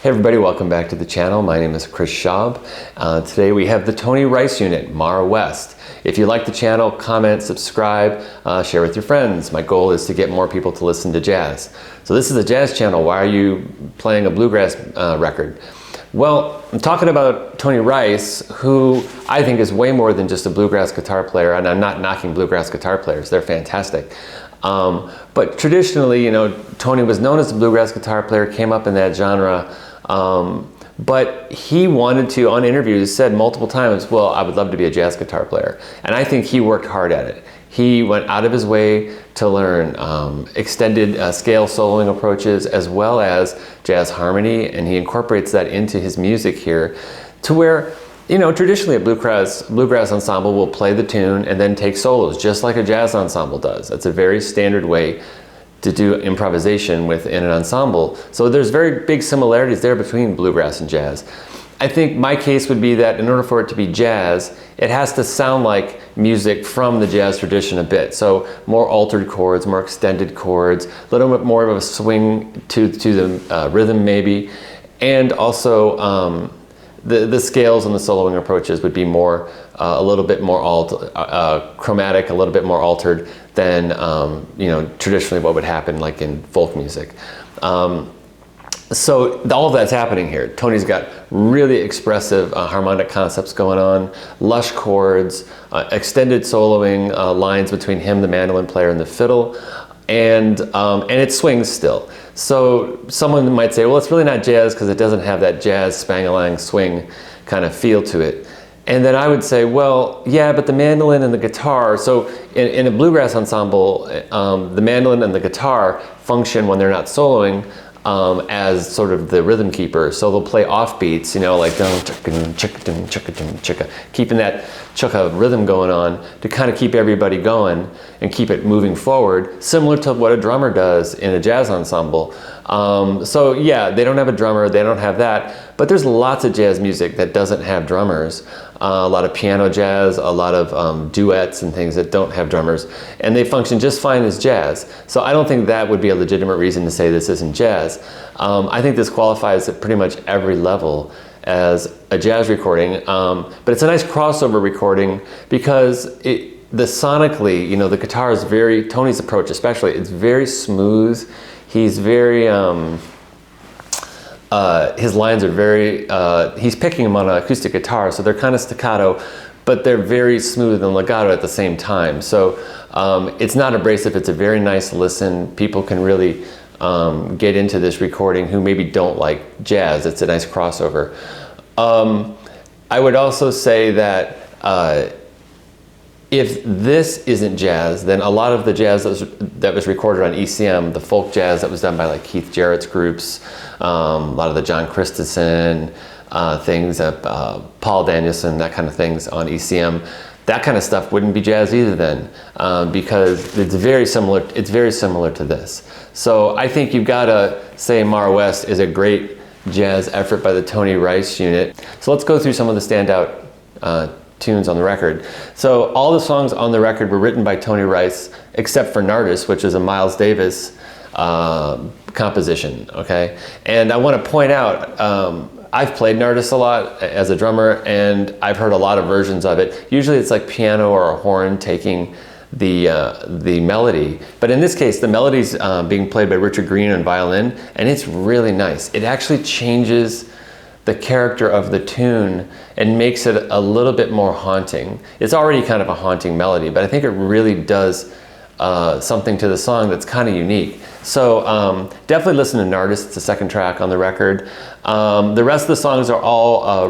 Hey everybody, welcome back to the channel. My name is Chris Schaub. Today we have the Tony Rice Unit, Mara West. If you like the channel, comment, subscribe, share with your friends. My goal is to get more people to listen to jazz. So this is a jazz channel. Why are you playing a bluegrass record? Well, I'm talking about Tony Rice, who I think is way more than just a bluegrass guitar player, and I'm not knocking bluegrass guitar players. They're fantastic. But traditionally, Tony was known as a bluegrass guitar player, came up in that genre. But he wanted to, on interviews, said multiple times, well, I would love to be a jazz guitar player. And I think he worked hard at it. He went out of his way to learn extended scale soloing approaches as well as jazz harmony, and he incorporates that into his music here to where, traditionally a bluegrass ensemble will play the tune and then take solos, just like a jazz ensemble does. That's a very standard way to do improvisation within an ensemble. So there's very big similarities there between bluegrass and jazz. I think my case would be that in order for it to be jazz, it has to sound like music from the jazz tradition a bit. So more altered chords, more extended chords, a little bit more of a swing to the rhythm maybe. And also the scales and the soloing approaches would be more, a little bit more chromatic, a little bit more altered than traditionally what would happen like in folk music. So all of that's happening here. Tony's got really expressive harmonic concepts going on, lush chords, extended soloing lines between him, the mandolin player, and the fiddle, and it swings still. So someone might say, well, it's really not jazz because it doesn't have that jazz spang-a-lang swing kind of feel to it. And then I would say, well, yeah, but the mandolin and the guitar, so in a bluegrass ensemble, the mandolin and the guitar function when they're not soloing as sort of the rhythm keeper. So they'll play off beats, like keeping that chukka rhythm going on to kind of keep everybody going and keep it moving forward, similar to what a drummer does in a jazz ensemble. So yeah, they don't have a drummer, they don't have that, but there's lots of jazz music that doesn't have drummers. A lot of piano jazz, a lot of duets and things that don't have drummers, and they function just fine as jazz. So I don't think that would be a legitimate reason to say this isn't jazz. I think this qualifies at pretty much every level as a jazz recording, but it's a nice crossover recording because sonically, the guitar is very, Tony's approach especially, it's very smooth. He's very, his lines are very, he's picking them on an acoustic guitar, so they're kind of staccato, but they're very smooth and legato at the same time. So it's not abrasive, it's a very nice listen. People can really get into this recording who maybe don't like jazz. It's a nice crossover. I would also say that if this isn't jazz, then a lot of the jazz that was recorded on ECM, the folk jazz that was done by like Keith Jarrett's groups, a lot of the John Christensen things, Paul Danielson, that kind of things on ECM, that kind of stuff wouldn't be jazz either then, because it's very similar to this. So I think you've got to say Mara West is a great jazz effort by the Tony Rice Unit. So let's go through some of the standout tunes on the record. So all the songs on the record were written by Tony Rice, except for Nardis, which is a Miles Davis composition, okay? And I want to point out, I've played Nardis a lot as a drummer, and I've heard a lot of versions of it. Usually it's like piano or a horn taking the melody, but in this case the melody's being played by Richard Greene on violin, and it's really nice. It actually changes the character of the tune and makes it a little bit more haunting. It's already kind of a haunting melody, but I think it really does something to the song that's kind of unique. So definitely listen to Nardis. It's the second track on the record. The rest of the songs are all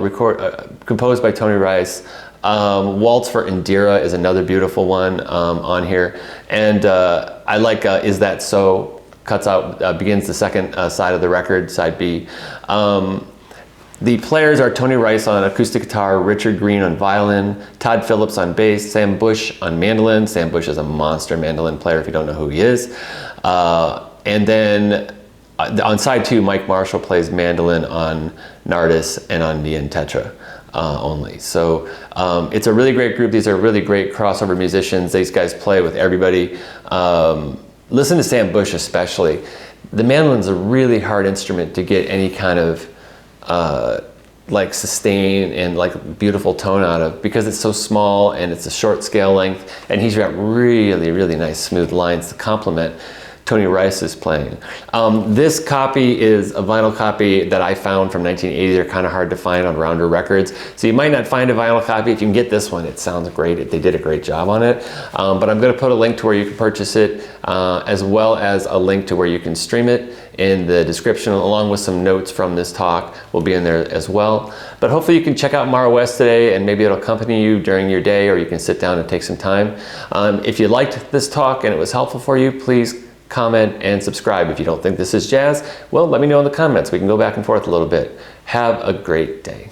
composed by Tony Rice. Waltz For Indira is another beautiful one on here. And I like Is That So? Begins the second side of the record, side B. The players are Tony Rice on acoustic guitar, Richard Greene on violin, Todd Phillips on bass, Sam Bush on mandolin. Sam Bush is a monster mandolin player if you don't know who he is. And then on side 2, Mike Marshall plays mandolin on Nardis and on me and Tetra only. So it's a really great group. These are really great crossover musicians. These guys play with everybody. Listen to Sam Bush especially. The mandolin's a really hard instrument to get any kind of like sustain and like beautiful tone out of, because it's so small and it's a short scale length, and he's got really, really nice smooth lines to complement Tony Rice's playing. This copy is a vinyl copy that I found from 1980. They're kind of hard to find on Rounder Records, so you might not find a vinyl copy. If you can get this one, it sounds great. They did a great job on it. But I'm going to put a link to where you can purchase it, as well as a link to where you can stream it in the description, along with some notes from this talk will be in there as well. But hopefully you can check out Mara West today, and maybe it'll accompany you during your day, or you can sit down and take some time. If you liked this talk and it was helpful for you, please comment and subscribe. If you don't think this is jazz, well, let me know in the comments. We can go back and forth a little bit. Have a great day.